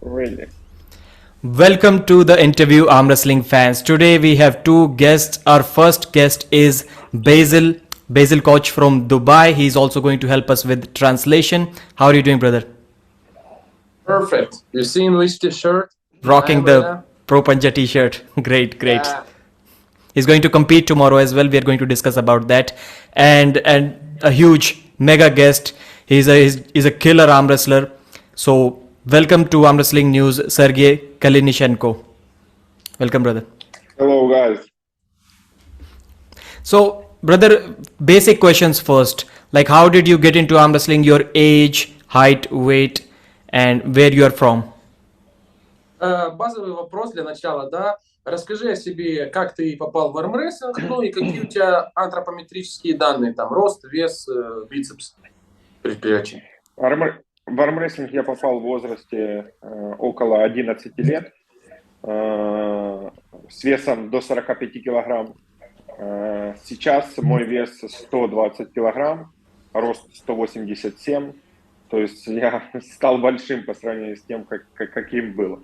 Really. Welcome to the interview, arm wrestling fans. Today we have two guests. Our first guest is Basil Coach from Dubai. He's also going to help us with translation. How are you doing, brother? Perfect. You seen which t-shirt? Rocking the Pro Panja t-shirt. Great. Yeah. He's going to compete tomorrow as well. We are going to discuss about that. And a huge mega guest. He's a killer arm wrestler. So welcome to Arm Wrestling News, Sergey Kalinichenko. Welcome, brother. Hello, guys. So, brother, basic questions first. Like, how did you get into arm wrestling? Your age, height, weight, and where you are from? Базовый вопрос для начала, да? Расскажи о себе, как ты попал в армрестлинг, ну и какие у тебя антропометрические данные, там, рост, вес, бицепс, предплечье. В армрестлинг я попал в возрасте около 11 лет, с весом до 45 килограмм. Сейчас мой вес 120 килограмм, рост 187, то есть я стал большим по сравнению с тем, каким был.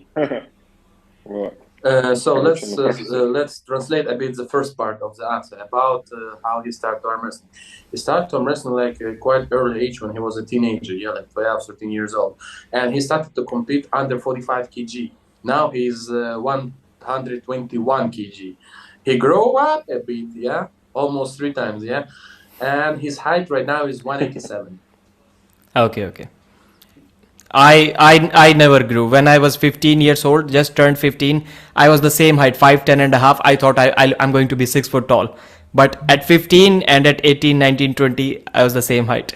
Вот. So let's translate a bit the first part of the answer about how he started to arm wrestling. He started to arm wrestling like quite early age when he was a teenager, yeah, like 12, 13 years old. And he started to compete under 45 kg. Now he's 121 kg. He grew up a bit, yeah, almost 3 times, yeah. And his height right now is 187. Okay. I never grew. When I was 15 years old, just turned 15, I was the same height, 5'10" and a half. I thought I'm going to be 6 foot tall. But at 15 and at 18, 19, 20, I was the same height.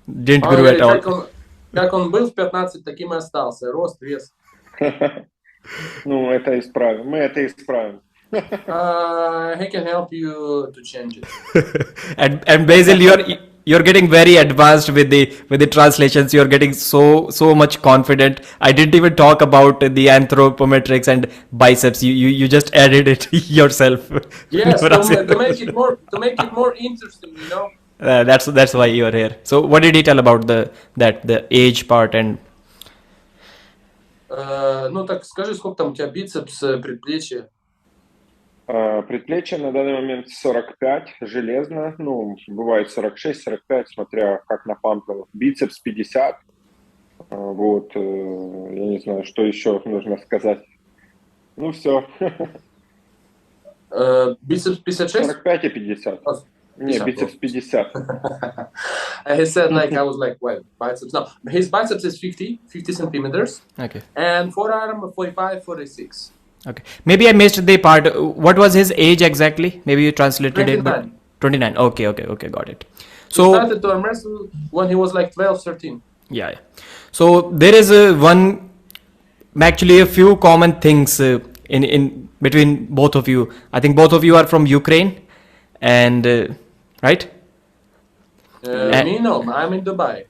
Didn't grow at all. Как он был в 15, таким и остался. Рост, вес. Ну, это исправим. Мы это исправим. He can help you to change it. And Basil, you're getting very advanced with the translations. You're getting so much confident. I didn't even talk about the anthropometrics and biceps. You just added it yourself. Yes, to make it more interesting, you know. That's why you're here. So what did he tell about the age part and? Ну так скажи, сколько там у тебя бицепс, предплечье? Предплечье на данный момент 45, железно, ну, бывает 46-45, смотря как напампил. Бицепс 50, вот, я не знаю, что еще нужно сказать. Ну, все. Бицепс 56? 45 и 50. Не, бицепс 50. He said, like, I was like, well, biceps. No, his biceps is 50 centimeters. Okay. And forearm 45, 46. Okay. Maybe I missed the part. What was his age exactly? Maybe you translated 29. it, but 29. Okay, got it. So he started to arm wrestle when he was like 12, 13. Yeah. So there is actually a few common things in between both of you. I think both of you are from Ukraine, and right? Me, no, I'm in Dubai.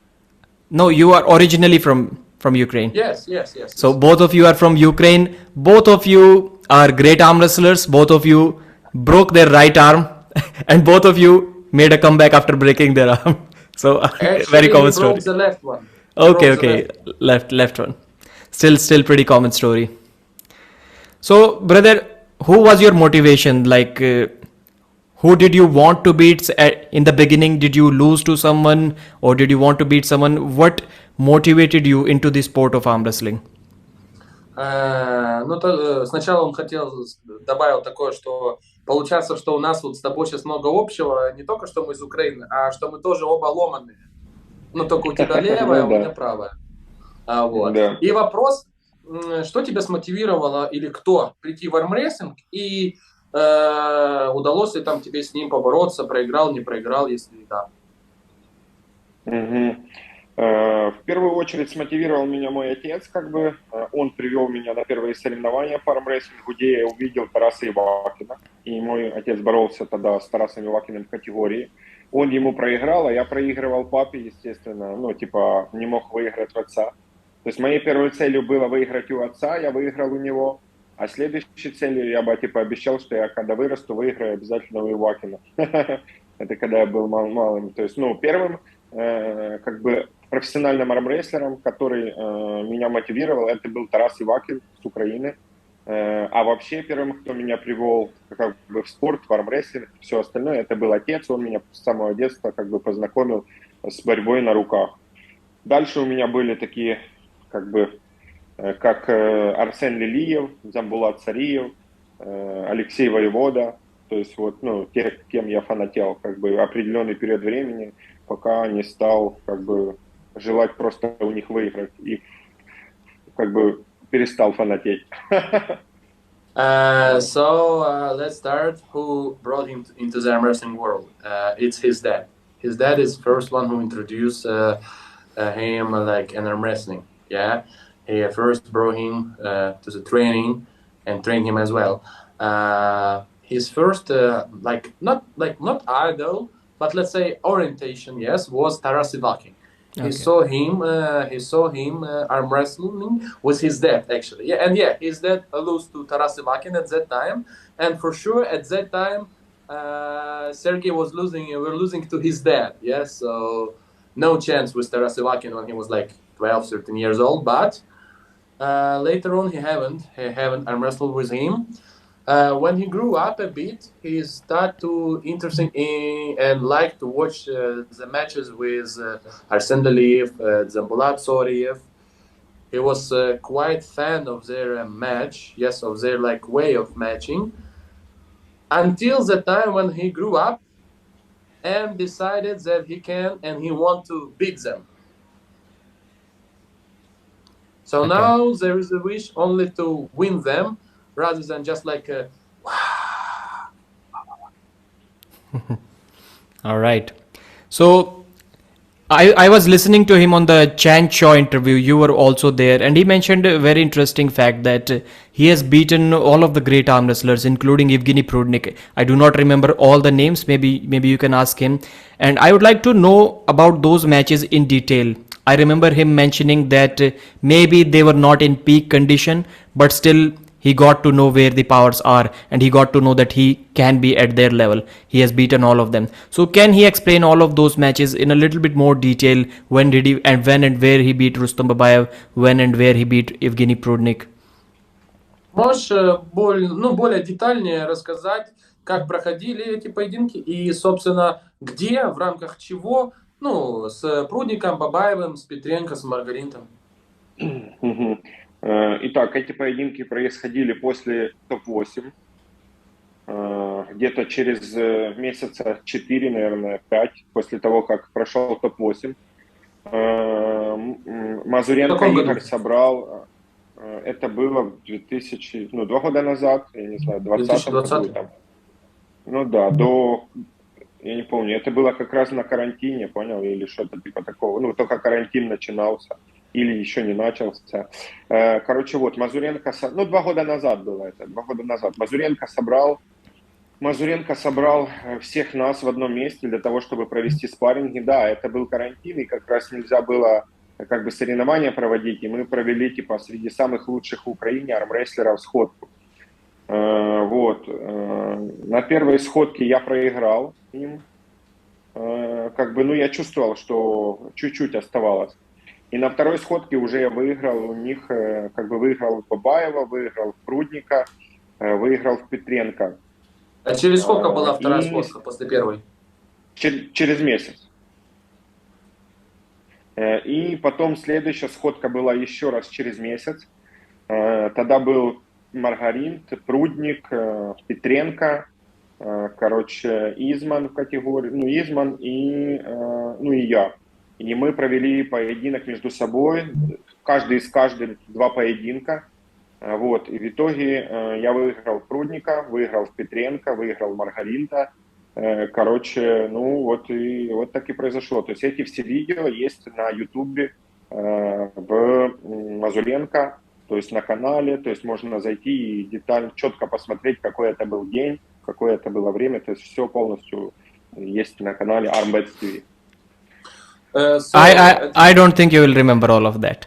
No, you are originally from Ukraine. Yes. So both of you are from Ukraine. Both of you are great arm wrestlers. Both of you broke their right arm, and both of you made a comeback after breaking their arm. So Actually, very common he broke story. the left one. Okay. Left one. Still pretty common story. So brother, who was your motivation? Like, who did you want to beat in the beginning? Did you lose to someone, or did you want to beat someone? What motivated you into the sport of arm wrestling? Ну, сначала он добавил такое, что получается, что у нас вот с тобой сейчас много общего, не только что мы из Украины, а что мы тоже оба ломаные. Ну, только у тебя левая, а у меня правая. Вот. И вопрос, что тебя смотивировало или кто прийти в армрестлинг, и удалось ли там тебе с ним побороться, проиграл, не проиграл, если да. В первую очередь смотивировал меня мой отец, как бы. Он привел меня на первые соревнования по армрестлингу, где я увидел Тараса Ивакина. И мой отец боролся тогда с Тарасом Ивакиным в категории. Он ему проиграл, а я проигрывал папе, естественно. Ну, типа, не мог выиграть у отца. То есть моей первой целью было выиграть у отца, я выиграл у него. А следующей целью я бы, типа, обещал, что я когда вырасту, выиграю обязательно у Ивакина. Это когда я был малым. То есть, ну, первым как бы профессиональным армрестлером, который меня мотивировал, это был Тарас Ивакин с Украины. А вообще первым, кто меня привел как бы в спорт, в армрестлинг, все остальное, это был отец. Он меня с самого детства как бы познакомил с борьбой на руках. Дальше у меня были такие, как бы, как Арсен Лилиев, Замбулат Цариев, Алексей Воевода. То есть вот, ну, те, кем я фанател, как бы определенный период времени, пока не стал, как бы, желать просто у них выиграть и, как бы, перестал фанатеть. Let's start. Who brought him into the arm wrestling world? It's his dad. His dad is first one who introduced him like an arm wrestling. Yeah, he first brought him to the training and trained him as well. His first not idol, but let's say orientation, yes, was Taras Ivakin. Okay. He saw him arm wrestling with his dad actually. Yeah, his dad lost to Taras Ivakin at that time, and for sure at that time Sergey was losing. We're losing to his dad. Yeah, so no chance with Taras Ivakin when he was like 12, 13 years old. But later on he haven't arm wrestled with him. When he grew up a bit, he started to interesting in and like to watch the matches with Arsen Liliev, Zambulat Soriev. He was quite fan of their match, yes, of their like way of matching, until the time when he grew up and decided that he can and he want to beat them. So now there is a wish only to win them, rather than just like All right. So I was listening to him on the Chan Shaw interview. You were also there, and he mentioned a very interesting fact that he has beaten all of the great arm wrestlers, including Evgeny Prudnik. I do not remember all the names. Maybe you can ask him. And I would like to know about those matches in detail. I remember him mentioning that maybe they were not in peak condition, but still he got to know where the powers are, and he got to know that he can be at their level. He has beaten all of them. So can he explain all of those matches in a little bit more detail? When and where he beat Rustam Babayev, when and where he beat Evgeny Prudnik? Можешь более детальнее рассказать, как проходили эти поединки и, собственно, где, в рамках чего, ну, с Прудником, Бабаевым, с Петренко, с Маргаринтом? Итак, эти поединки происходили после топ-8, где-то через месяца 4, наверное, 5, после того, как прошел топ-8. Мазуренко Игорь собрал, это было в 2 года назад, я не знаю, 2020 там. Ну да, я не помню, это было как раз на карантине, понял, или что-то типа такого, ну только карантин начинался. Или еще не начался. Короче, вот, Мазуренко, 2 года назад было это, 2 года назад. Мазуренко собрал всех нас в одном месте для того, чтобы провести спарринги. Да, это был карантин, и как раз нельзя было как бы соревнования проводить, и мы провели, типа, среди самых лучших в Украине армрестлеров сходку. Вот. На первой сходке я проиграл им. Как бы, я чувствовал, что чуть-чуть оставалось. И на второй сходке уже я выиграл у них, как бы выиграл Бабаева, выиграл Прудника, выиграл Петренко. А через сколько была вторая сходка после первой? Через месяц. И потом следующая сходка была еще раз через месяц. Тогда был Маргаринт, Прудник, Петренко, короче, Изман в категории, Изман и я. И мы провели поединок между собой, каждый из каждым 2 поединка. Вот. И в итоге я выиграл Прудника, выиграл Петренко, выиграл Маргаринта. Короче, вот так и произошло. То есть эти все видео есть на Ютубе в Мазуренко, то есть на канале. То есть можно зайти и детально, четко посмотреть, какой это был день, какое это было время. То есть все полностью есть на канале Armwrestling. I don't think you will remember all of that.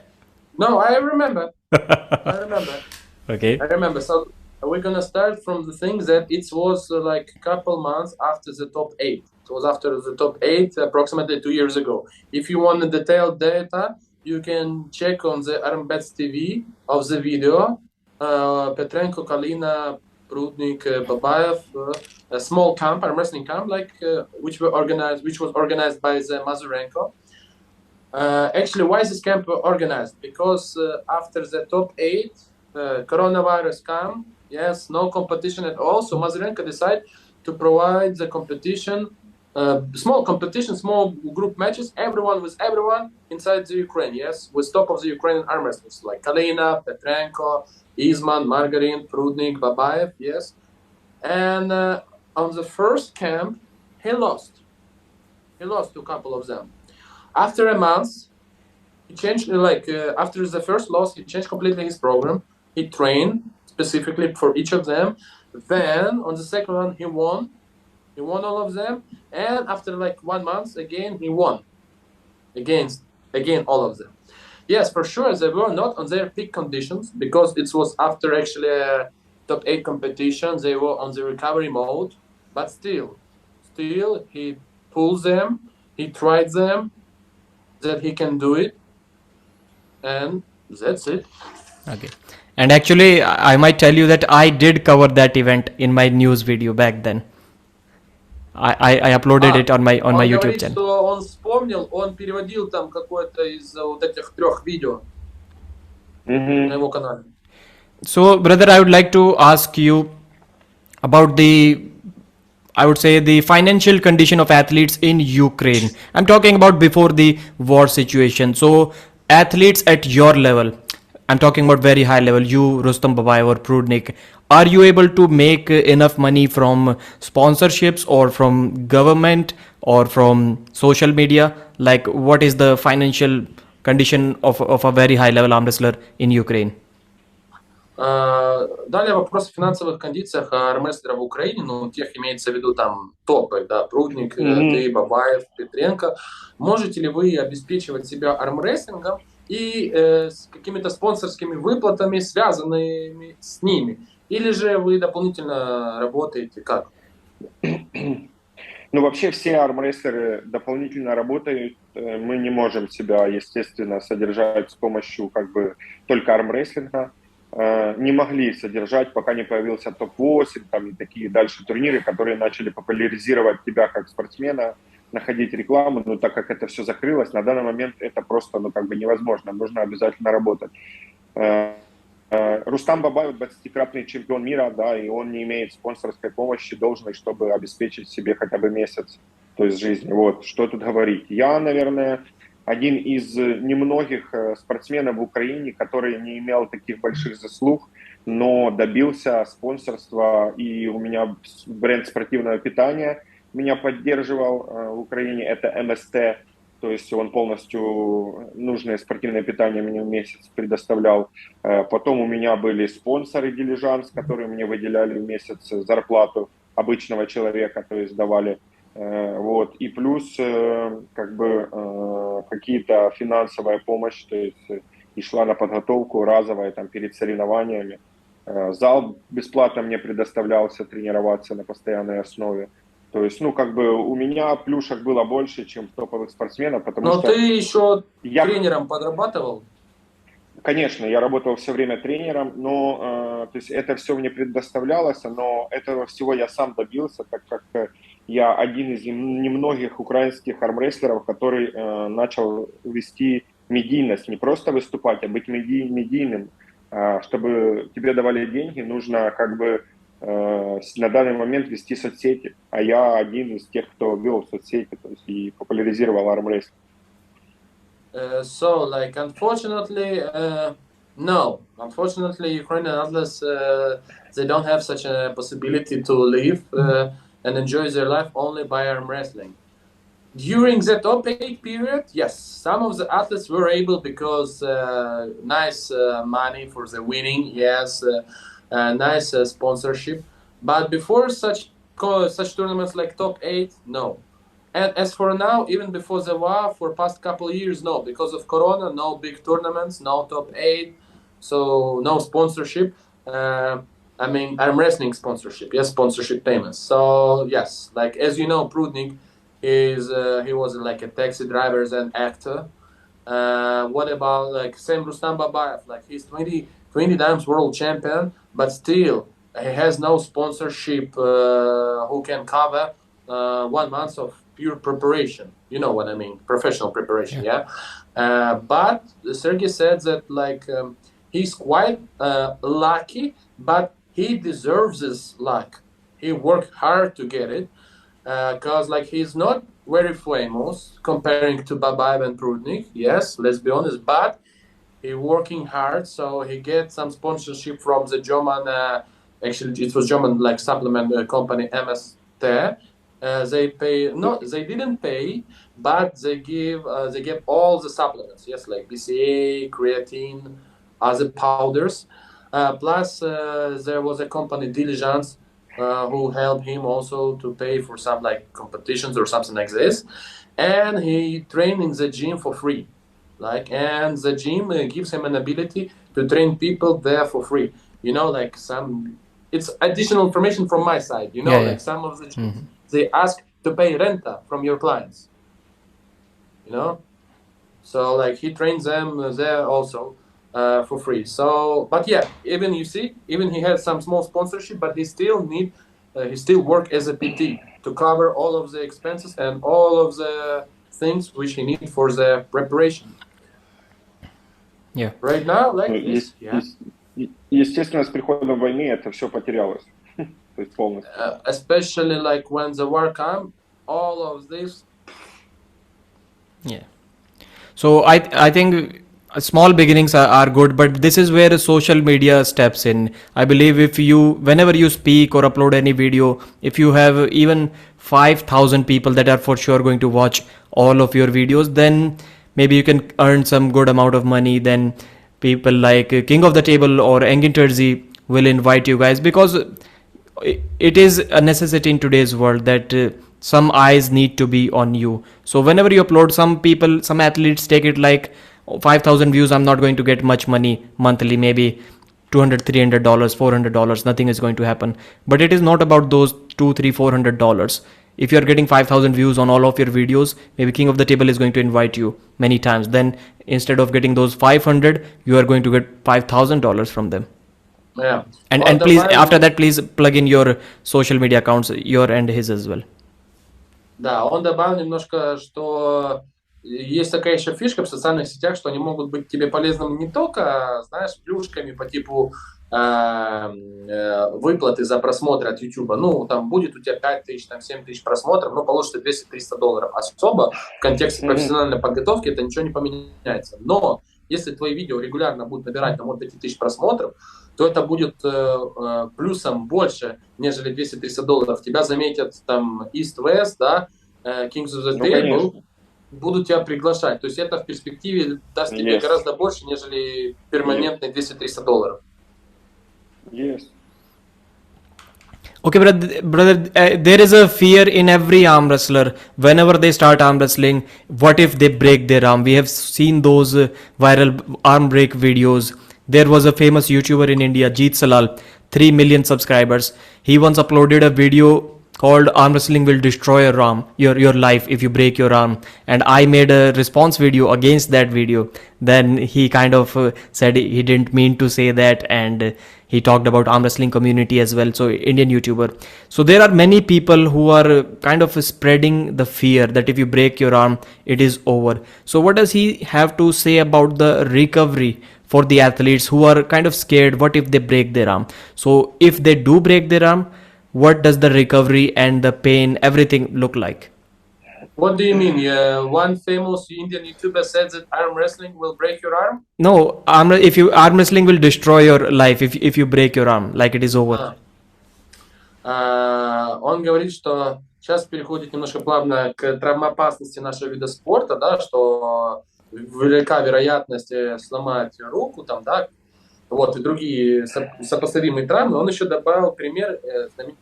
No, I remember. Okay. I remember. So we're gonna start from the thing that it was like a couple months after the top 8. It was after the top 8, approximately 2 years ago. If you want the detailed data, you can check on the Armbets TV of the video. Petrenko, Kalina, Prudnik, Babayev, a small camp, arm wrestling camp, like which was organized by the Mazurenko. Actually, why is this camp organized? Because after the top 8, coronavirus came. Yes, no competition at all. So Mazurenko decided to provide the competition, small competition, small group matches, everyone with everyone inside the Ukraine. Yes, with top of the Ukrainian arm wrestlers like Kalina, Petrenko, Izman, Margarin, Prudnik, Babayev. Yes, and on the first camp, he lost. He lost to a couple of them. After a month, he changed. After the first loss, he changed completely his program. He trained specifically for each of them. Then on the second one, he won. He won all of them. And after like 1 month, again, he won against all of them. Yes, for sure, they were not on their peak conditions because it was after actually a top 8 competition. They were on the recovery mode. But still, he pulled them. He tried them. That he can do it. And that's it. Okay. And actually, I might tell you that I did cover that event in my news video back then. I uploaded it on my YouTube channel. Что он вспомнил, он переводил там какое-то из вот этих 3 видео на его канале. So, brother, I would like to ask you about the financial condition of athletes in Ukraine. I'm talking about before the war situation. So, athletes at your level, I'm talking about very high level, you, Rustam Babayev or Prudnik, are you able to make enough money from sponsorships or from government or from social media? Like, what is the financial condition of a very high level arm wrestler in Ukraine? Далее вопрос о финансовых кондициях армрестлера в Украине, ну, тех имеется в виду там топы, да, Прудник, ты, Бабаев, Петренко. Можете ли вы обеспечивать себя армрестлингом и с какими-то спонсорскими выплатами, связанными с ними? Или же вы дополнительно работаете как? Ну, вообще все армрестлеры дополнительно работают. Мы не можем себя, естественно, содержать с помощью только армрестлинга. Не могли содержать, пока не появился топ-8 там, и такие дальше турниры, которые начали популяризировать тебя как спортсмена, находить рекламу, но так как это все закрылось, на данный момент это просто невозможно, нужно обязательно работать. Рустам Бабаев 20-кратный чемпион мира, да, и он не имеет спонсорской помощи должной, чтобы обеспечить себе хотя бы месяц, то есть жизни. Вот, что тут говорить. Я, наверное, один из немногих спортсменов в Украине, который не имел таких больших заслуг, но добился спонсорства, и у меня бренд спортивного питания меня поддерживал в Украине, это МСТ, то есть он полностью нужное спортивное питание мне в месяц предоставлял. Потом у меня были спонсоры «Дилижанс», которые мне выделяли в месяц зарплату обычного человека, то есть давали. Вот. И плюс какие-то финансовая помощь, то есть и шла на подготовку разовая там, перед соревнованиями. Зал бесплатно мне предоставлялся тренироваться на постоянной основе. То есть, у меня плюшек было больше, чем топовых спортсменов, потому что... Но ты еще тренером подрабатывал? Конечно, я работал все время тренером, но то есть это все мне предоставлялось, но этого всего я сам добился, так как я один из немногих украинских армрестлеров, который начал вести медийность, не просто выступать, а быть медийным. Чтобы тебе давали деньги, нужно на данный момент вести соцсети, а я один из тех, кто вел соцсети, то есть и популяризировал армрестлинг. So, unfortunately, no. Unfortunately, Ukrainian athletes, they don't have such a possibility to live and enjoy their life only by arm wrestling. During the top 8 period, yes, some of the athletes were able because nice money for the winning, yes, nice sponsorship. But before such tournaments like top 8, no. And as for now, even before the war, for past couple of years, no. Because of Corona, no big tournaments, no top 8, so no sponsorship. I mean, arm wrestling sponsorship, yes, sponsorship payments. So yes, like as you know, Prudnik is he was like a taxi driver and actor. What about like Sam Rustam Babayev? Like he's 20 times world champion, but still he has no sponsorship who can cover 1 month of pure preparation. You know what I mean? Professional preparation, yeah. But Sergey said that like he's quite lucky, but he deserves his luck. He worked hard to get it, because like he's not very famous comparing to Babayev and Prudnik. Yes, let's be honest, but he working hard, so he gets some sponsorship from the German. Actually, it was German like supplement company MST. They pay no, they didn't pay, but they give all the supplements. Yes, like BCA, creatine, other powders. Plus, there was a company Diligence who helped him also to pay for some like competitions or something like this, and he trained in the gym for free. Like, and the gym gives him an ability to train people there for free. You know, like some, it's additional information from my side. You know, like some of the gyms, they ask to pay renta from your clients. You know, so like he trains them there also for free. So, but yeah, even you see, even he has some small sponsorship, but he still work as a PT to cover all of the expenses and all of the things which he need for the preparation. Yeah. Right now, like this, yeah. Естественно, с приходом войны это все потерялось. То есть полностью. Especially like when the war come, all of this. Yeah. So I think small beginnings are good, but this is where social media steps in. I believe whenever you speak or upload any video, if you have even 5,000 people that are for sure going to watch all of your videos, then maybe you can earn some good amount of money. Then people like King of the Table or Engin Terzi will invite you guys, because it is a necessity in today's world that some eyes need to be on you. So whenever you upload, some athletes take it like 5,000 views, I'm not going to get much money monthly, maybe $200, $300, $400, nothing is going to happen. But it is not about those $200, $300, $400. If you're getting 5,000 views on all of your videos, maybe King of the Table is going to invite you many times. Then instead of getting those 500, you are going to get $5,000 from them. Yeah. And please, after that, please plug in your social media accounts, your and his as well. Да, он добавил немножко, что есть такая еще фишка в социальных сетях, что они могут быть тебе полезными не только, знаешь, плюшками по типу выплаты за просмотры от YouTube. Ну, там будет у тебя 5 тысяч, там 7 тысяч просмотров, но получишь ты $200-300. Особо в контексте профессиональной подготовки это ничего не поменяется. Но если твои видео регулярно будут набирать там от 5000 просмотров, то это будет плюсом больше, нежели $200-300. Тебя заметят там East-West, да, Kings of the Table, будут тебя приглашать. То есть это в перспективе даст тебе гораздо больше, нежели перманентные $200-300. Yes. Okay, brother, there is a fear in every arm wrestler whenever they start arm wrestling. What if they break their arm? We have seen those viral arm break videos. There was a famous YouTuber in India, Jeet Salal, 3 million subscribers. He once uploaded a video called Arm Wrestling Will Destroy Your Arm, your life if you break your arm. And I made a response video against that video. Then he kind of said he didn't mean to say that, and he talked about arm wrestling community as well. So Indian YouTuber. So there are many people who are kind of spreading the fear that if you break your arm, it is over. So what does he have to say about the recovery for the athletes who are kind of scared? What if they break their arm? So if they do break their arm, what does the recovery and the pain, everything look like? What do you mean? One famous Indian YouTuber said that arm wrestling will break your arm? No, arm wrestling will destroy your life if you break your arm, like it is over. Он говорит, что сейчас переходит немножко плавно к травмоопасности нашего вида спорта, да, что велика вероятность сломать руку, там, да, вот, и другие сопоставимые травмы. Он еще добавил пример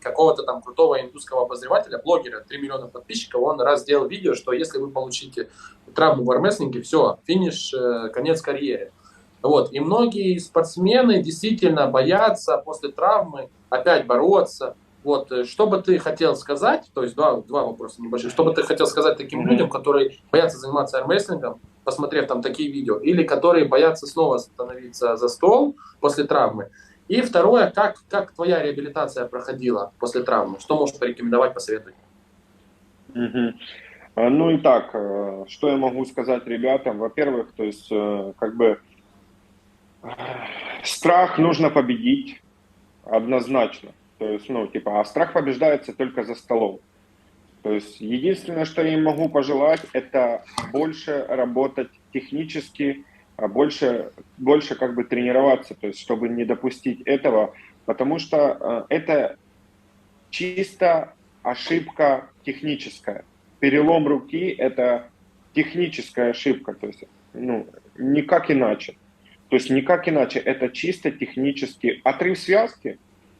какого-то там крутого индусского обозревателя, блогера, 3 миллиона подписчиков. Он раз сделал видео, что если вы получите травму в армрестлинге, все, финиш, конец карьеры. Вот. И многие спортсмены действительно боятся после травмы опять бороться. Вот. Что бы ты хотел сказать, то есть два вопроса небольших, что бы ты хотел сказать таким людям, которые боятся заниматься армрестлингом, посмотрев там такие видео, или которые боятся снова становиться за стол после травмы? И второе, как твоя реабилитация проходила после травмы? Что можешь порекомендовать, посоветовать? Ну и так, что я могу сказать ребятам? Во-первых, то есть, как бы, страх нужно победить однозначно. То есть, ну, типа, а страх побеждается только за столом. То есть, единственное, что я им могу пожелать, это больше работать технически, больше как бы тренироваться, то есть, чтобы не допустить этого, потому что это чисто ошибка техническая. Перелом руки – это техническая ошибка, то есть, ну, никак иначе. То есть никак иначе, это чисто технический отрыв связки,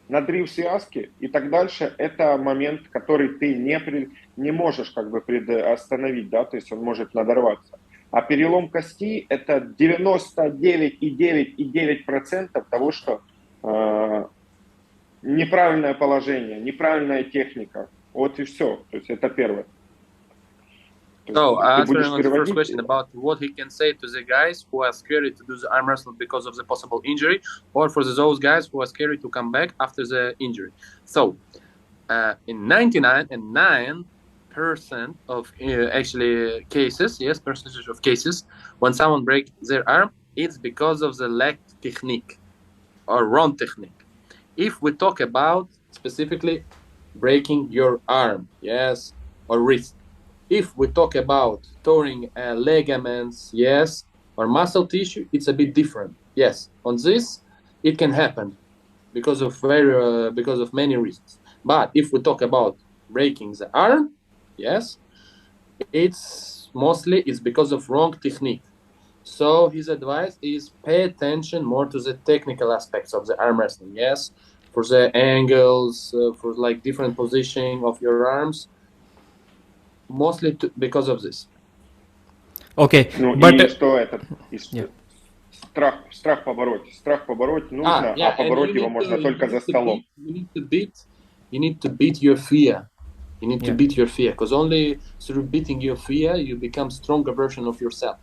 надрыв связки и так дальше. Это момент, который ты не можешь как бы остановить, да, то есть он может надорваться. А перелом кости – это 99,9% того, что неправильное положение, неправильная техника. Вот и все. То есть это первое. So, answering on the first question about what he can say to the guys who are scared to do the arm wrestling because of the possible injury, or for those guys who are scared to come back after the injury. So, in 99.9% of actually cases, yes, percentage of cases, when someone breaks their arm, it's because of the lack of technique or wrong technique. If we talk about specifically breaking your arm, yes, or wrist. If we talk about tearing ligaments, yes, or muscle tissue, it's a bit different. Yes, on this, it can happen because of many reasons. But if we talk about breaking the arm, yes, it's because of wrong technique. So his advice is pay attention more to the technical aspects of the arm wrestling. Yes, for the angles, for like different positioning of your arms. Mostly because of this. Okay, ну, but и что это? Страх побороть нужно, а побороть его можно только за столом. You need to beat your fear. You need to beat your fear, because only through beating your fear you become stronger version of yourself.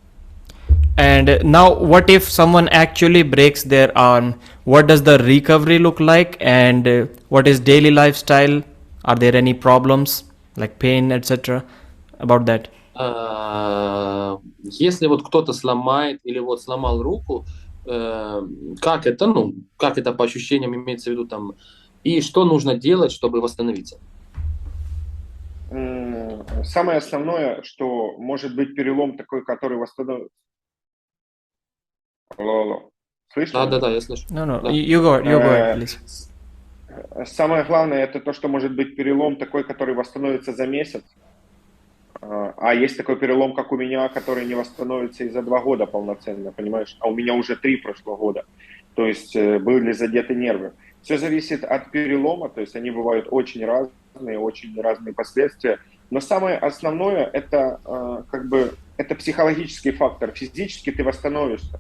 And now, what if someone actually breaks their arm? What does the recovery look like, and what is daily lifestyle? Are there any problems like pain, etc. about that? Если вот кто-то сломает или вот сломал руку, как это по ощущениям имеется в виду там, и что нужно делать, чтобы восстановиться? Самое основное, что может быть перелом такой, который восстановится. Алло. Слышно? Да, я слышу. No, you go ahead, please. Самое главное, это то, что может быть перелом такой, который восстановится за месяц. А есть такой перелом, как у меня, который не восстановится и за 2 года полноценно, понимаешь? А у меня уже 3 прошло года. То есть были задеты нервы. Все зависит от перелома, то есть они бывают очень разные последствия. Но самое основное, это это психологический фактор. Физически ты восстановишься.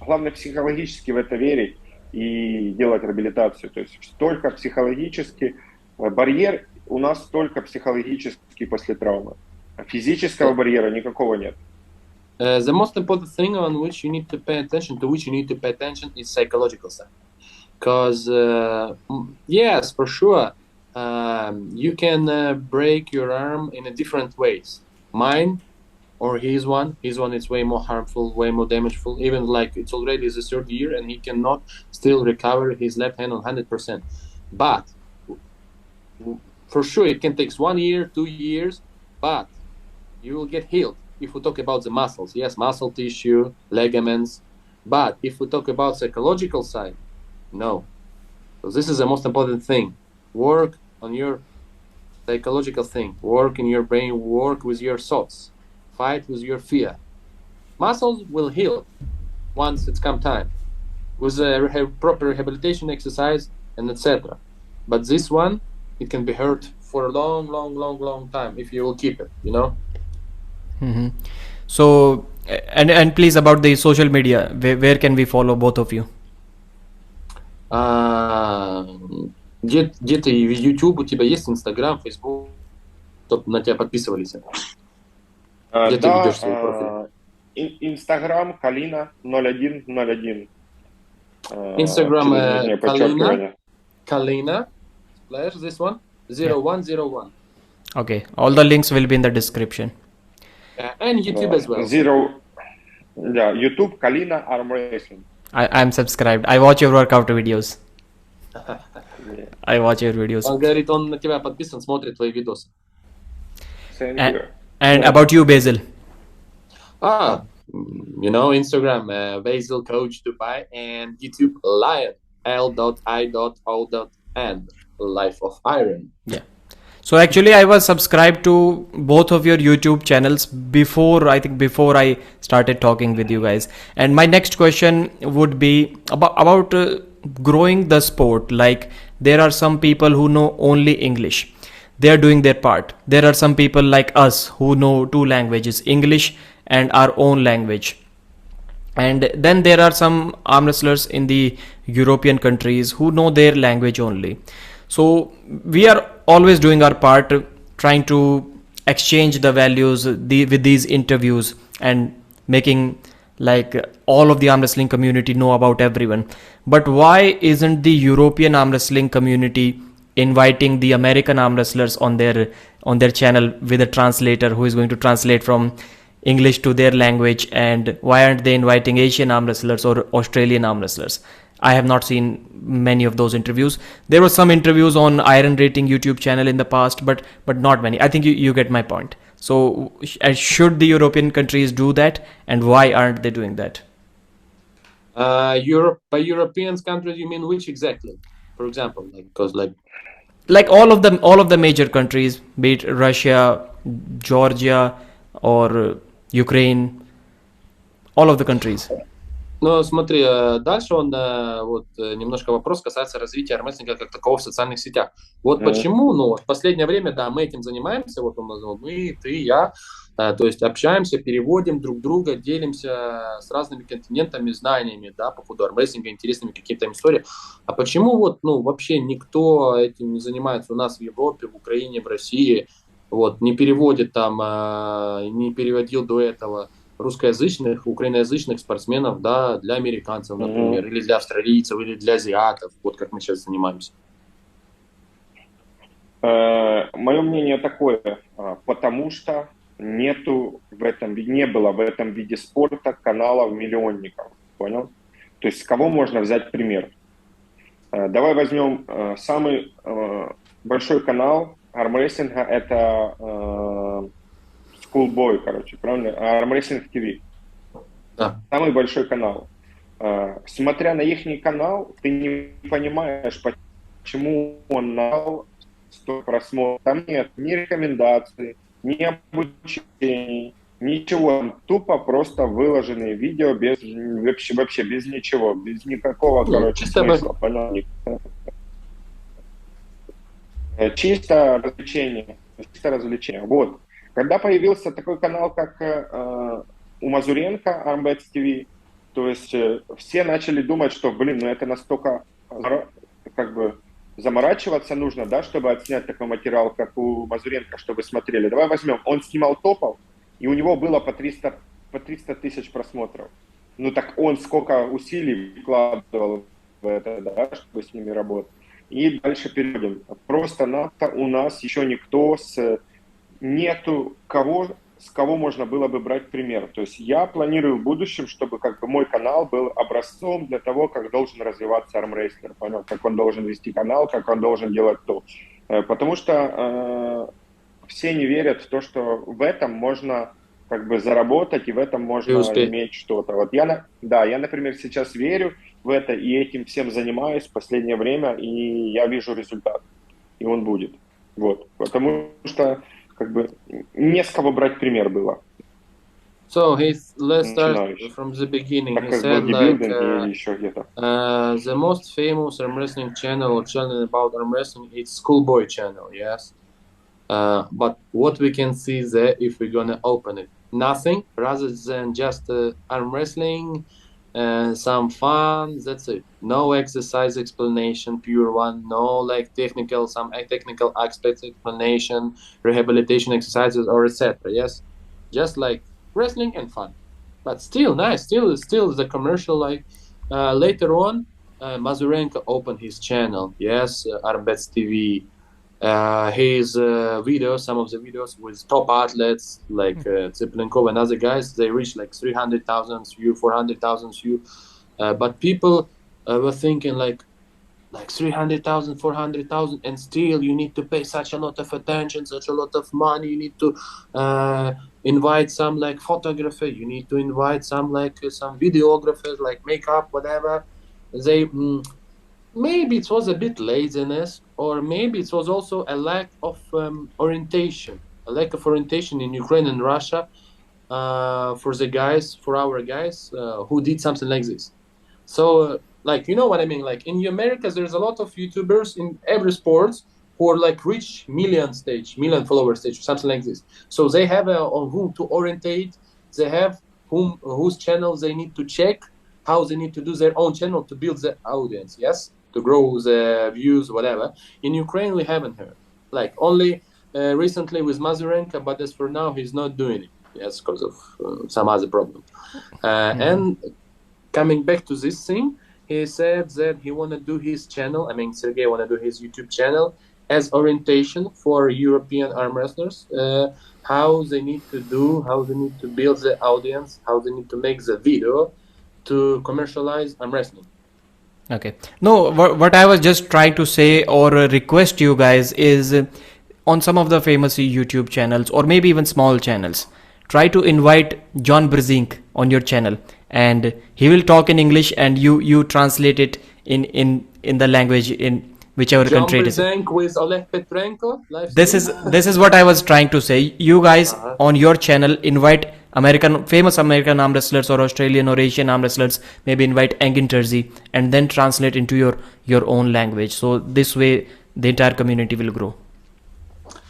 Главное психологически в это верить и делать реабилитацию. То есть только психологически. Барьер у нас только психологический после травмы. Физического барьера никакого нет. The most important thing on which you need to pay attention is psychological side. Because yes, for sure, you can break your arm in a different ways. Mine or his one is way more harmful, way more damageful. Even like it's already the 3rd year and he cannot still recover his left hand on 100%. But for sure, it can take 1 year, 2 years, but you will get healed. If we talk about the muscles, yes, muscle tissue, ligaments. But if we talk about psychological side, no. So this is the most important thing. Work on your psychological thing. Work in your brain. Work with your thoughts. Fight with your fear. Muscles will heal once it's come time, with a proper rehabilitation exercise and etc. But this one, it can be hurt for a long time if you will keep it, you know. Mm-hmm. So, and please about the social media, where can we follow both of you? Где ты? YouTube, у тебя есть Instagram, Facebook, чтобы на тебя подписывались? Где ты ведешь свой профиль? Instagram Kalina 0101. Instagram Kalina, this one, 0101. Okay, all the links will be in the description. And YouTube as well. YouTube Kalina Armwrestling. I'm subscribed. I watch your workout videos. I watch your videos. Он говорит, он на тебя подписан, смотрит твои видосы. And about you, Basil? You know, Instagram, Basil Coach Dubai, and YouTube L.I.O.N, L.I.O.N, Life of Iron. Yeah. So actually, I was subscribed to both of your YouTube channels before I started talking with you guys. And my next question would be about growing the sport. Like, there are some people who know only English. They are doing their part. There are some people like us who know two languages, English and our own language. And then there are some arm wrestlers in the European countries who know their language only. So we are always doing our part, trying to exchange the values with these interviews and making like all of the arm wrestling community know about everyone. But why isn't the European arm wrestling community inviting the American arm wrestlers on their channel with a translator who is going to translate from English to their language? And why aren't they inviting Asian arm wrestlers or Australian arm wrestlers? I have not seen many of those interviews. There were some interviews on Iron Rating YouTube channel in the past, but not many. I think you get my point. So should the European countries do that, and why aren't they doing that? Europe, by European countries, you mean which exactly? For example, like all of the major countries, be it Russia, Georgia, or Ukraine, all of the countries. Ну, смотри, дальше он немножко вопрос касается развития армрестлинга как такого в социальных сетях. Вот почему, в последнее время, да, мы этим занимаемся, мы, ты, я, то есть общаемся, переводим друг друга, делимся с разными континентами, знаниями, да, по поводу армрестлинга, интересными какими-то историями. А почему вообще никто этим не занимается у нас в Европе, в Украине, в России, не переводит там, не переводил до этого русскоязычных, украиноязычных спортсменов, да, для американцев, например, или для австралийцев, или для азиатов, вот как мы сейчас занимаемся? Мое мнение такое, потому что не было в этом виде спорта каналов-миллионников, понял? То есть с кого можно взять пример? Давай возьмем самый большой канал армрестлинга, это Schoolboy, правильно? Armwrestling TV. Да. Самый большой канал. Смотря на их канал, ты не понимаешь, почему он набрал 100 просмотров. Там нет ни рекомендаций, ни обучений, ничего. Тупо просто выложенные видео вообще без ничего, без никакого, смысла. Чисто развлечение. Вот. Когда появился такой канал, как у Мазуренко, Armbet TV, то есть все начали думать, что, это настолько заморачиваться нужно, да, чтобы отснять такой материал, как у Мазуренко, чтобы смотрели. Давай возьмем, он снимал топов, и у него было по 300 тысяч просмотров. Ну так он сколько усилий вкладывал в это, да, чтобы с ними работать. И дальше перейдем. Просто-напросто у нас еще нету с кого можно было бы брать пример. То есть я планирую в будущем, чтобы мой канал был образцом для того, как должен развиваться армрестлер, понял? Как он должен вести канал, как он должен делать то. Потому что все не верят в то, что в этом можно заработать и в этом можно иметь что-то. Вот я, например, сейчас верю в это и этим всем занимаюсь в последнее время, и я вижу результат, и он будет. Вот. Потому что не с кого брать пример было. So let's start from the beginning. He said the most famous arm wrestling channel or channel about arm wrestling is Schoolboy channel, yes. But what we can see there if we're gonna open it? nothing rather than just arm wrestling, some fun. That's it. No exercise explanation, pure one. No like some technical aspects explanation, rehabilitation exercises or etc. Yes, just like wrestling and fun. But still nice. Still the commercial like. Later on, Mazurenko opened his channel. Yes, Arbets TV. His videos, some of the videos with top athletes like Tsiplenkov and other guys, they reached like 300,000 view, 400,000 view. But people were thinking like 300,000, 400,000, and still you need to pay such a lot of attention, such a lot of money. You need to invite some like photographer. You need to invite some like some videographers, like makeup, whatever. They maybe it was a bit laziness, or maybe it was also a lack of orientation, in Ukraine and Russia for our guys who did something like this. So, like, you know what I mean? Like in America, there's a lot of YouTubers in every sport who are like reach million follower stage, something like this. So they have on whom to orientate. They have whose channels they need to check, how they need to do their own channel to build the audience. Yes, to grow the views, whatever. In Ukraine, we haven't heard. Like only recently with Mazurenko, but as for now, he's not doing it. Yes, because of some other problem. And coming back to this thing, he said that he want to do his channel. I mean, Sergey want to do his YouTube channel as orientation for European arm wrestlers. How they need to build the audience, how they need to make the video to commercialize arm wrestling. Okay. No, what I was just trying to say or request you guys is on some of the famous YouTube channels or maybe even small channels, try to invite John Brzezinski on your channel, and he will talk in English and you translate it in the language in whichever country it is. With Oleg Petrenko. This is what I was trying to say. You guys on your channel invite famous American arm wrestlers or Australian or Asian arm wrestlers, maybe invite Engin Terzi and then translate into your own language. So this way the entire community will grow.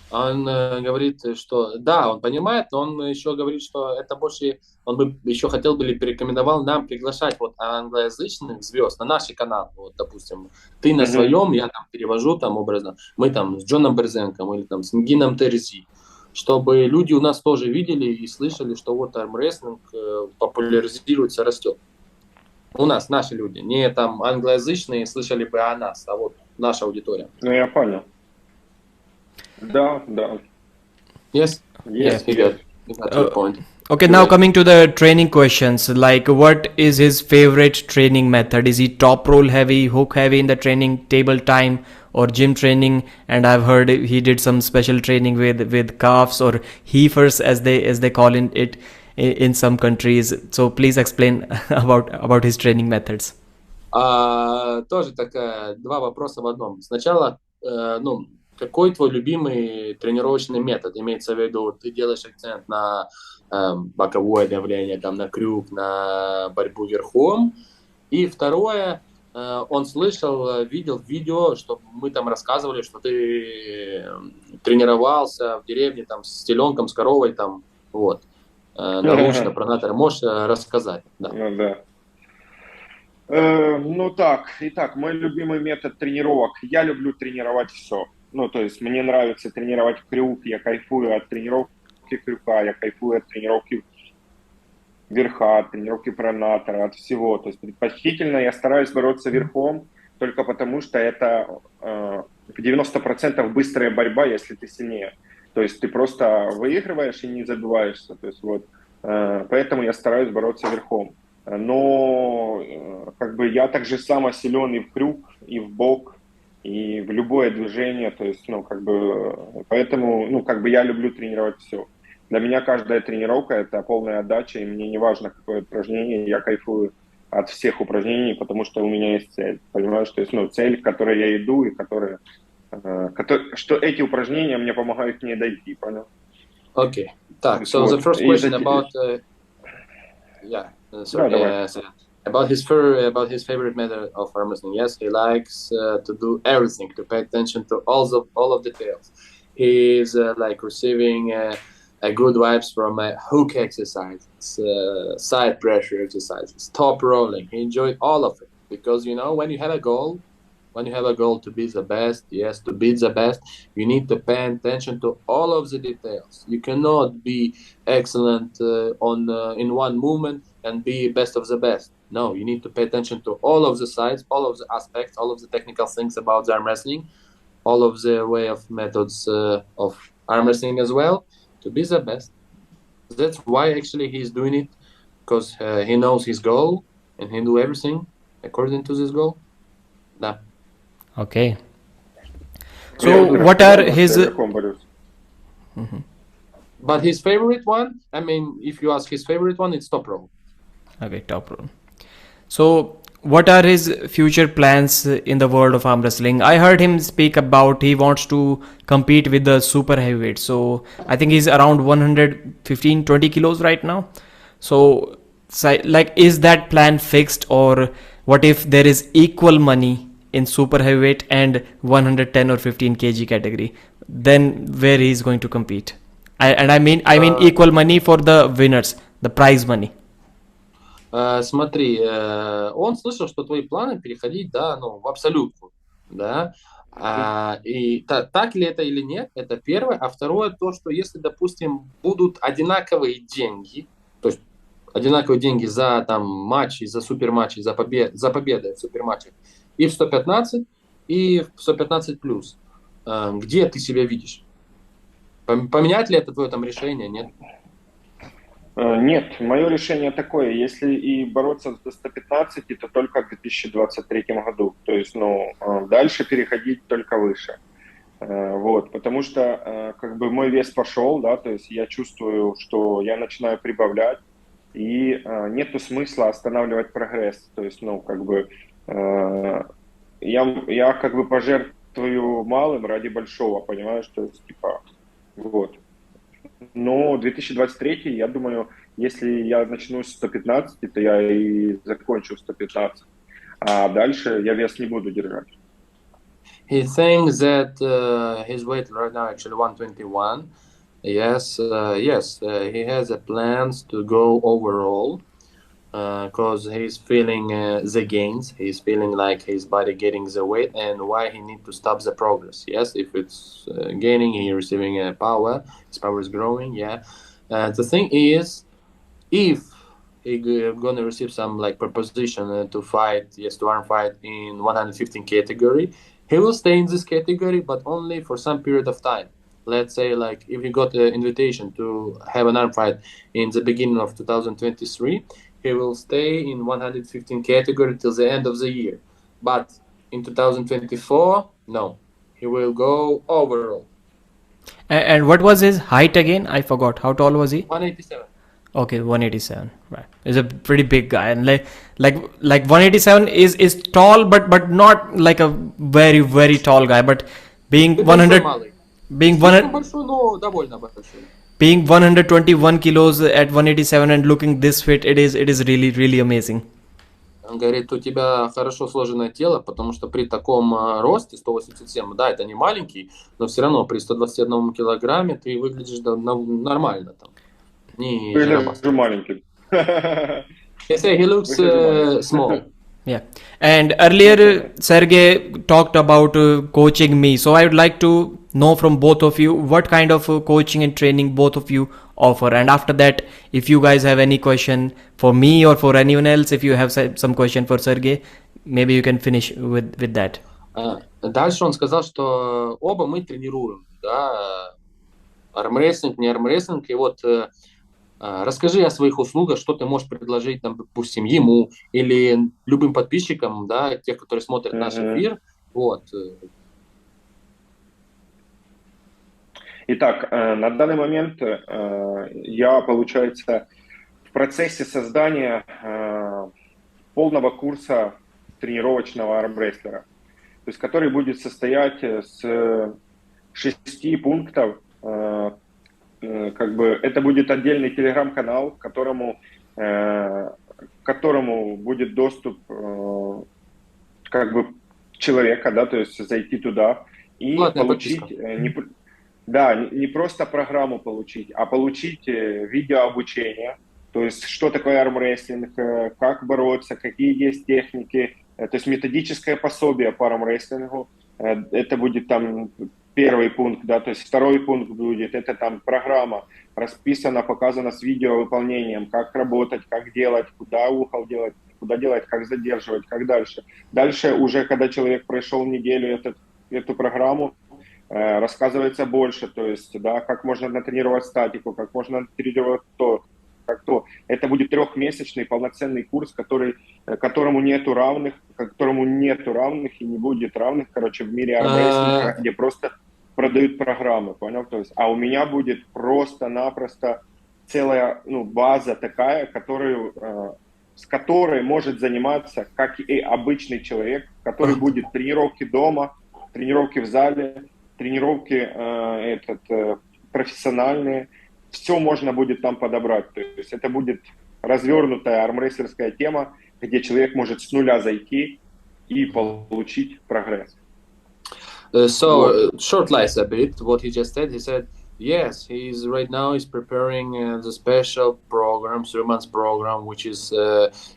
Он говорит, что да, он понимает, но он еще говорит, что это больше, он бы еще хотел бы или порекомендовал нам приглашать вот англоязычных звезд на наши каналы. Вот, допустим, ты на своем, я там перевожу там образно, мы там с Джоном Берзенком или там с Нгином Терзи, чтобы люди у нас тоже видели и слышали, что вот армрестлинг популяризируется, растет. У нас наши люди, не там англоязычные слышали бы о нас, а вот наша аудитория. Ну, я понял. Да. Yes, he got your point. Okay, now coming to the training questions, like what is his favorite training method? Is he top roll heavy, hook heavy in the training, table time or gym training? And I've heard he did some special training with calves or heifers as they call it in some countries. So please explain about his training methods. Тоже два вопроса в одном. Сначала, какой твой любимый тренировочный метод? Имеется в виду, ты делаешь акцент на боковое давление, там, на крюк, на борьбу верхом. И второе, он видел видео, что мы там рассказывали, что ты тренировался в деревне там с теленком, с коровой, там, вот, научно, пронатор. Можешь рассказать? Да. Итак, мой любимый метод тренировок. Я люблю тренировать все. То есть мне нравится тренировать крюк, я кайфую от тренировки крюка, я кайфую от тренировки верха, от тренировки пронатора, от всего. То есть предпочтительно я стараюсь бороться верхом, только потому что это 90% быстрая борьба, если ты сильнее. То есть ты просто выигрываешь и не забиваешься. То есть поэтому я стараюсь бороться верхом. Но я также само силен и в крюк, и в бок, и в любое движение, то есть, поэтому, я люблю тренировать все. Для меня каждая тренировка – это полная отдача, и мне не важно, какое упражнение, я кайфую от всех упражнений, потому что у меня есть цель, понимаешь, то есть, цель, к которой я иду, и что эти упражнения мне помогают к ней дойти, понял? Окей. Так, so the first question about, about his favorite method of arm wrestling. Yes, he likes to do everything, to pay attention to all of details. He's receiving good vibes from hook exercises, side pressure exercises, top rolling. He enjoyed all of it because, you know, when you have a goal to be the best, yes, to be the best, you need to pay attention to all of the details. You cannot be excellent in one movement and be best of the best. No, you need to pay attention to all of the sides, all of the aspects, all of the technical things about the arm wrestling, all of the way of methods of arm wrestling as well, to be the best. That's why actually he's doing it, because he knows his goal and he do everything according to this goal. Да. Okay. So what are his... But his favorite one, I mean, if you ask his favorite one, it's top roll. Okay, top roll. So what are his future plans in the world of arm wrestling? I heard him speak about he wants to compete with the super heavyweight. So I think he's around 115-20 kilos right now. So like, is that plan fixed, or what if there is equal money in super heavyweight and 110 or 15 kg category? Then where he's going to compete? I mean equal money for the winners, the prize money. Смотри, он слышал, что твои планы переходить, да, ну, в абсолютку, да, и так ли это или нет, это первое, а второе то, что если, допустим, будут одинаковые деньги, то есть одинаковые деньги за там матчи, за суперматчи, за победы в суперматчах, и в 115, и в 115 плюс, где ты себя видишь? Поменять ли это твое там решение, нет? Нет, мое решение такое, если и бороться до 115, то только в 2023 году, то есть, ну, дальше переходить только выше, вот, потому что, как бы, мой вес пошел, да, то есть я чувствую, что я начинаю прибавлять, и нету смысла останавливать прогресс, то есть, ну, как бы, я как бы пожертвую малым ради большого, понимаешь, то есть, типа, вот. Но 2023, я думаю, если я начну с 115, то я и закончу 115. А дальше я вес не буду держать. He thinks that his weight right now actually 121. Yes, he has plans to go overall because he's feeling the gains. He's feeling like his body getting the weight, and why he need to stop the progress. Yes, if it's gaining, he receiving power. His power is growing. Yeah, the thing is, if he gonna receive some like proposition to fight, yes, to arm fight in 115 category, he will stay in this category, but only for some period of time. Let's say, like, if he got an invitation to have an arm fight in the beginning of 2023, he will stay in 115 category till the end of the year. But in 2024, no, he will go overall. And what was his height again? I forgot. How tall was he? 187. Okay, 187. Right, he's a pretty big guy, and like 187 is tall, but not like a very very tall guy. But being 100, being 121 kilos at 187 and looking this fit, it is really really amazing. Он говорит, у тебя хорошо сложенное тело, потому что при таком росте 187, да, это не маленький, но все равно при 121 килограмме ты выглядишь нормально там. Выгляжу маленький. He looks small. Yeah, and earlier Sergey talked about coaching me, so I would like to know from both of you what kind of coaching and training both of you offer, and after that, if you guys have any question for me or for anyone else, if you have some question for Sergey, maybe you can finish with that. Дальше он сказал, что оба мы тренируем, да, армрестлинг, не армрестлинг, и вот расскажи о своих услугах, что ты можешь предложить, там, допустим, ему или любым подписчикам, да, тех, которые смотрят наш эфир. Вот. Итак, на данный момент я, получается, в процессе создания полного курса тренировочного армрестлера, то есть который будет состоять с 6 пунктов. Как бы это будет отдельный телеграм-канал, к которому будет доступ как бы человека, да, то есть зайти туда и получить Да, не просто программу получить, а получить видеообучение, то есть что такое армрестлинг, как бороться, какие есть техники, то есть методическое пособие по армрестлингу, это будет там первый пункт, да, то есть второй пункт будет, это там программа, расписана, показана с видеовыполнением, как работать, как делать, куда ухол делать, куда делать, как задерживать, как дальше. Дальше уже, когда человек прошел неделю эту программу, рассказывается больше, то есть, да, как можно натренировать статику, как можно натренировать то, как то. Это будет трехмесячный полноценный курс, которому нету равных и не будет равных, короче, в мире армрестлинга, где просто продают программы, понял? То есть, а у меня будет просто-напросто целая, ну, база такая, с которой может заниматься, как и обычный человек, который будет тренировки дома, тренировки в зале, тренировки профессиональные, все можно будет там подобрать. То есть это будет развернутая армрестлерская тема, где человек может с нуля зайти и получить прогресс. Short lies a bit what he just said. He said, yes, he's right now is preparing the special program, 3 months program, which is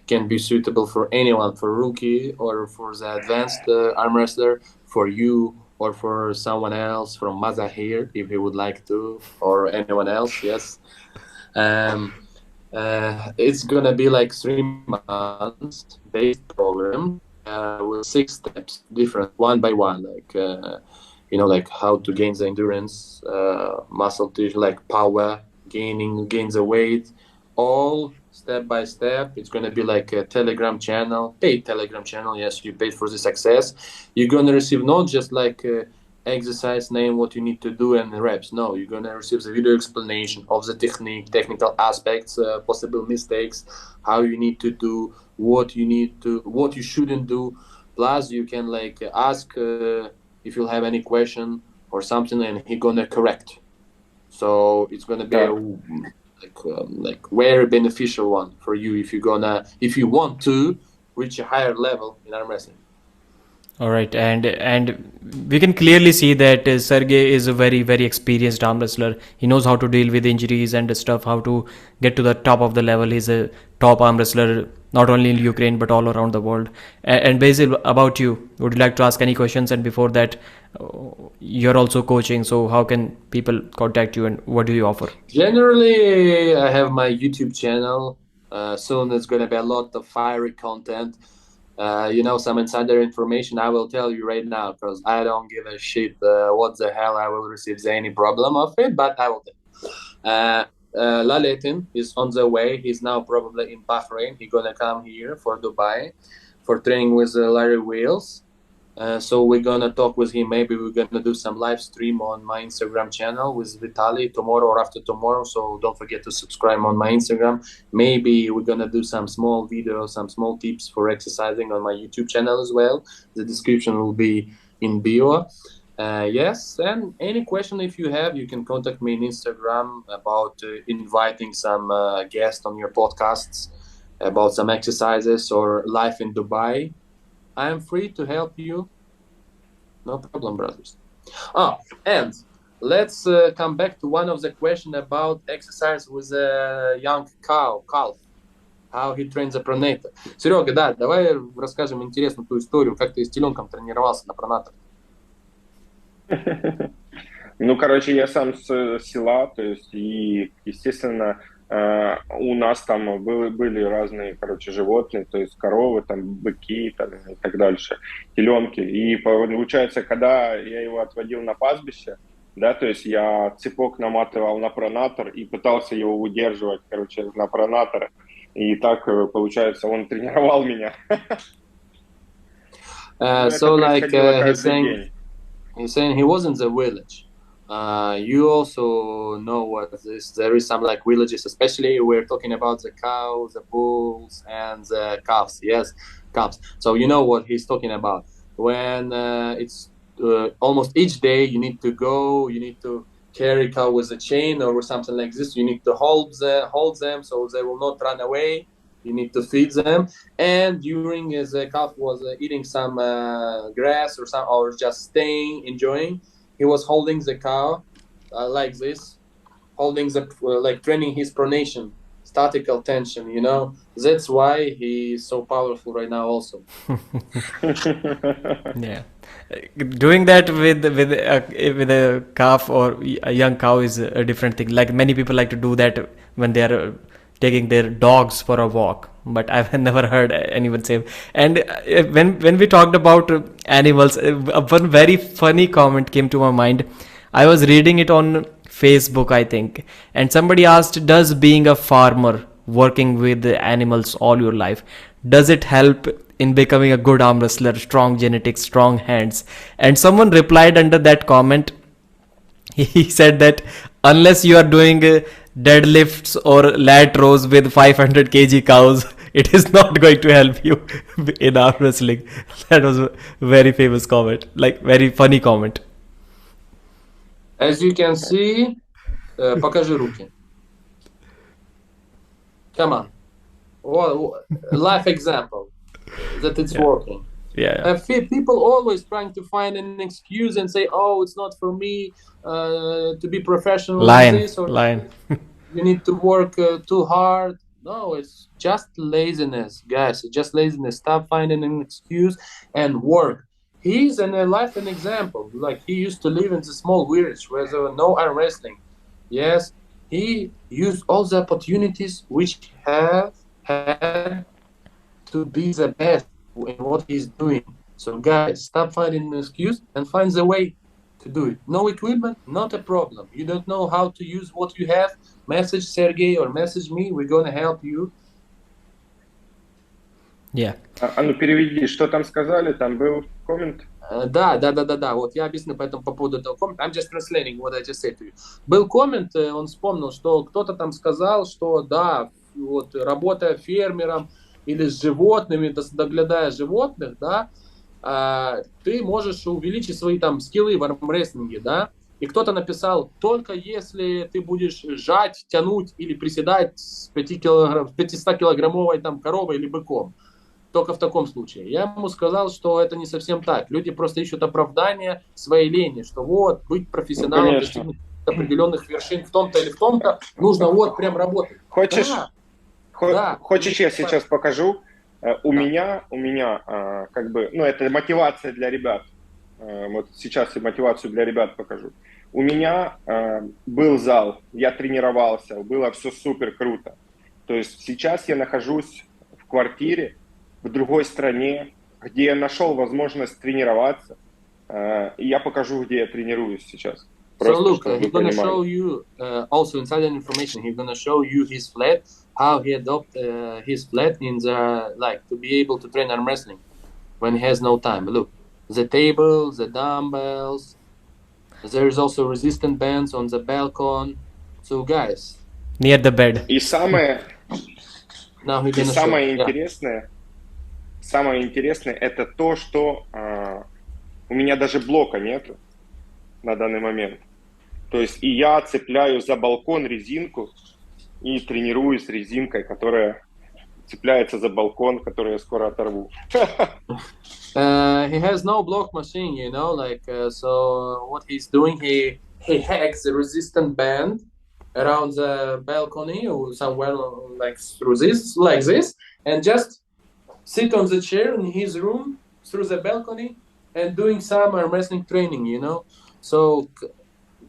can be suitable for anyone, for rookie or for the advanced arm wrestler, for you or for someone else from Mazahir, if he would like to, or anyone else. Yes, it's gonna be like 3 months based program. With 6 steps, different, one by one, like like how to gain the endurance, muscle tissue, like power, gain the weight, all step by step. It's gonna be like a Telegram channel, paid Telegram channel. Yes, you paid for the success. You're gonna receive not just like exercise name, what you need to do and reps. No, you're gonna receive the video explanation of the technical aspects, possible mistakes, how you need to do, what you shouldn't do. Plus you can like ask if you'll have any question or something, and he gonna correct. So it's gonna be like very beneficial one for you if you want to reach a higher level in arm wrestling. All right, and we can clearly see that Sergey is a very, very experienced arm wrestler. He knows how to deal with injuries and stuff, how to get to the top of the level. He's a top arm wrestler, not only in Ukraine, but all around the world. And Basil, about you, would you like to ask any questions? And before that, you're also coaching, so how can people contact you and what do you offer? Generally, I have my YouTube channel. Soon there's going to be a lot of fiery content. Some insider information I will tell you right now, because I don't give a shit what the hell I will receive any problem of it, but I will tell. L.I.O.N is on the way. He's now probably in Bahrain. He's gonna come here for Dubai for training with Larry Wheels. So we're gonna talk with him. Maybe we're gonna do some live stream on my Instagram channel with Vitaly tomorrow or after tomorrow. So don't forget to subscribe on my Instagram. Maybe we're gonna do some small videos, some small tips for exercising on my YouTube channel as well. The description will be in bio. Yes, and any question if you have, you can contact me on Instagram about inviting some guests on your podcasts about some exercises or life in Dubai. I am free to help you. No problem, brothers. And let's come back to one of the questions about exercise with a young calf. How he trains a pronator. Серега, да, давай расскажем интересную ту историю, как ты с теленком тренировался на пронаторе. Ну, короче, я сам с села, то есть, и, естественно, у нас там были разные, короче, животные, то есть коровы, там, быки там, и так дальше, теленки. И получается, когда я его отводил на пастбище, да, то есть я цепок наматывал на пронатор и пытался его удерживать, короче, на пронатор. И так, получается, он тренировал меня. So like he's saying he was in the village. You also know what this. There is some like villages, especially we're talking about the cows, the bulls, and the calves. Yes, calves. So you know what he's talking about. When it's almost each day, you need to go. You need to carry cow with a chain or with something like this. You need to hold them so they will not run away. You need to feed them, and during the calf was eating some grass or just staying, enjoying. He was holding the cow like this, holding the like training his pronation, statical tension. You know, that's why he's so powerful right now. Also. Yeah, doing that with a calf or a young cow is a different thing. Like many people like to do that when they are taking their dogs for a walk, but I've never heard anyone say. And when we talked about animals, one very funny comment came to my mind. I was reading it on Facebook, I think, and somebody asked, does being a farmer, working with animals all your life, does it help in becoming a good arm wrestler, strong genetics, strong hands? And someone replied under that comment, he said that unless you are doing deadlifts or lat rows with 500 kg cows, it is not going to help you in arm wrestling. That was a very famous comment, like very funny comment. As you can see, покажи руки. Come on. Life example that it's working. Yeah. People always trying to find an excuse and say, "Oh, it's not for me to be professional." Line. You need to work too hard. No, it's just laziness, guys. It's just laziness. Stop finding an excuse and work. He's an example. Like, he used to live in the small village where there were no arm wrestling. Yes, he used all the opportunities which have had to be the best in what he's doing. So guys, stop finding an excuse and find the way to do it. No equipment, not a problem. You don't know how to use what you have, message Sergey or message me, we're gonna help you. Yeah. А ну переведи, что там сказали, там был коммент. Да. Вот я объясню поэтому по поводу этого коммента. I'm just translating what I just said to you. Был коммент, он вспомнил, что кто-то там сказал, что да, вот работая фермером или с животными, доглядая животных, да, ты можешь увеличить свои там скиллы в армрестлинге, да. И кто-то написал, только если ты будешь жать, тянуть или приседать с 500-килограммовой там коровой или быком. Только в таком случае. Я ему сказал, что это не совсем так. Люди просто ищут оправдания своей лени, что вот, быть профессионалом, достигнуть определенных вершин в том-то или в том-то, нужно вот прям работать. Хочешь, да. Хочешь, я сейчас покажу? У меня как бы, ну, это мотивация для ребят. Вот сейчас я мотивацию для ребят покажу. У меня был зал, я тренировался, было все супер круто. То есть сейчас я нахожусь в квартире, в другой стране, где я нашел возможность тренироваться, и я покажу, где я тренируюсь сейчас. So look, he's gonna show you also inside that information. He's gonna show you his flat, how he adopt his flat in the like to be able to train arm wrestling when he has no time. Look, the table, the dumbbells. There is also resistant bands on the balcony. So guys, near the bed. И самое Самое интересное это то, что у меня даже блока нету на данный момент. То есть и я цепляю за балкон резинку и тренируюсь резинкой, которая цепляется за балкон, который я скоро оторву. He has no block machine, you know, like so what he's doing, he hacks the resistant band around the balcony or somewhere like through this, like this, and just sit on the chair in his room through the balcony and doing some arm wrestling training, you know. So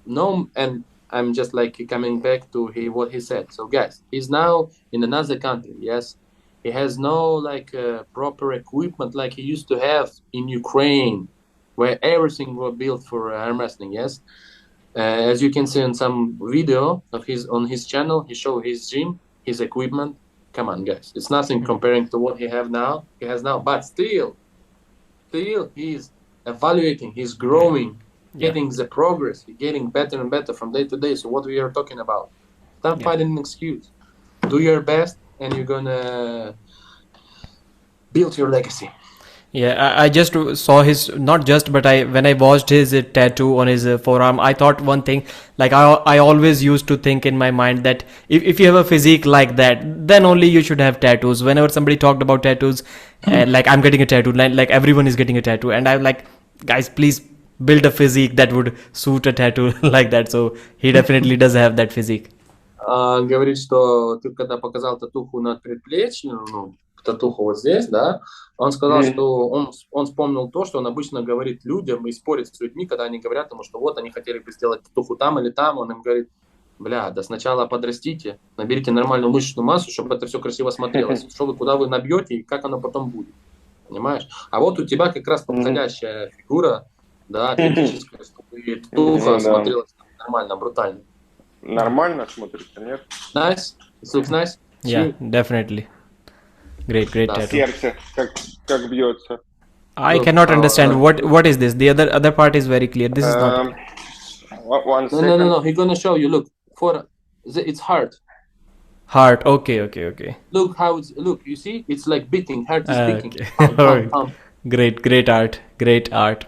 no, and I'm just like coming back to what he said. So guys, he's now in another country. Yes, he has no like proper equipment like he used to have in Ukraine, where everything was built for arm wrestling. Yes, as you can see in some video of on his channel, he showed his gym, his equipment. Come on, guys, it's nothing comparing to what he has now. But still he's evaluating, he's growing, getting the progress, getting better and better from day to day. So what we are talking about, stop finding an excuse. Do your best, and you're gonna build your legacy. Yeah, I just saw his, not just, but when I watched his tattoo on his forearm, I thought one thing, like I always used to think in my mind that if you have a physique like that, then only you should have tattoos. Whenever somebody talked about tattoos, like I'm getting a tattoo, like everyone is getting a tattoo, and I'm like, guys, please build a physique that would suit a tattoo like that. So he definitely does have that physique. Говорит, что ты когда показал татуху над предплечьем, ну, татуху вот здесь, да, он сказал, что он вспомнил то, что он обычно говорит людям и спорит с людьми, когда они говорят ему, что вот они хотели бы сделать татуху там или там, он им говорит, бля, да сначала подрастите, наберите нормальную мышечную массу, чтобы это все красиво смотрелось, что вы, куда вы набьете и как оно потом будет, понимаешь? А вот у тебя как раз подходящая фигура, да, атлетическая, чтобы татуха смотрелась нормально, брутально. Нормально смотрится, нет? Nice. It looks nice. Yeah, definitely. Great tattoo. Сердце как бьется. I cannot understand what is this. The other part is very clear. This is not. One second. No. He's gonna show you. Look, it's heart. Heart. Okay. Look how it's. Look, you see, it's like beating. Heart is beating. Okay. Pump. Great art.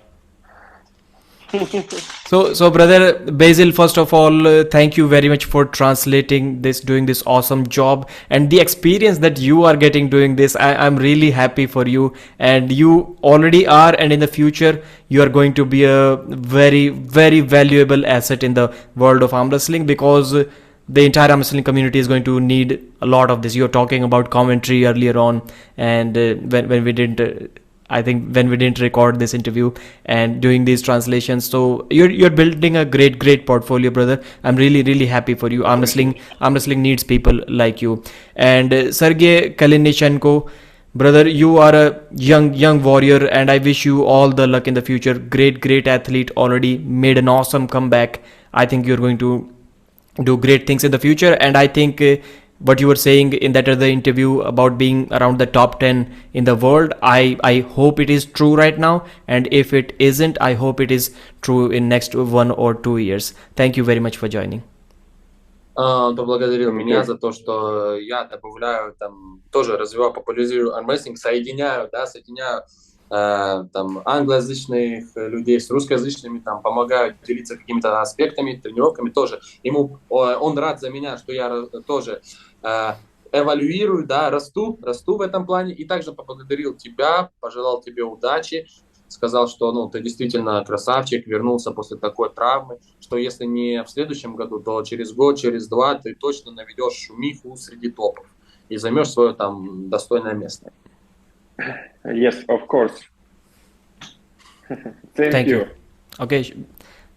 So brother Basil, first of all, thank you very much for translating this, doing this awesome job, and the experience that you are getting doing this. I'm really happy for you, and you already are, and in the future you are going to be a very valuable asset in the world of arm wrestling, because the entire arm wrestling community is going to need a lot of this. You're talking about commentary earlier on, and when we didn't I think when we didn't record this interview, and doing these translations, so you're building a great portfolio, brother. I'm really happy for you. Arm wrestling needs people like you. And Sergey Kalinichenko, brother, you are a young warrior, and I wish you all the luck in the future. Great athlete, already made an awesome comeback. I think you're going to do great things in the future, and I think what you were saying in that other interview about being around the top 10 in the world, I hope it is true right now, and if it isn't, I hope it is true in next 1 or 2 years. Thank you very much for joining. Он поблагодарил меня за то, что я добавляю, там, тоже развиваю, популяризирую армрестлинг, соединяю там англоязычных людей с русскоязычными, там помогаю делиться какими-то аспектами, тренировками тоже. Он рад за меня, что я тоже эволюирую, да, расту в этом плане, и также поблагодарил тебя, пожелал тебе удачи, сказал, что ты действительно красавчик, вернулся после такой травмы, что если не в следующем году, то через год, через 2 ты точно наведешь шумиху среди топов и займешь свое там достойное место. Yes, of course. Thank you. Okay,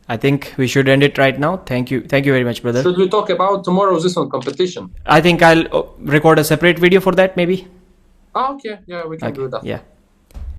I think we should end it right now. Thank you very much, brother. Should we talk about tomorrow's this one competition? I think I'll record a separate video for that, maybe. Okay, yeah, we can do that. Yeah.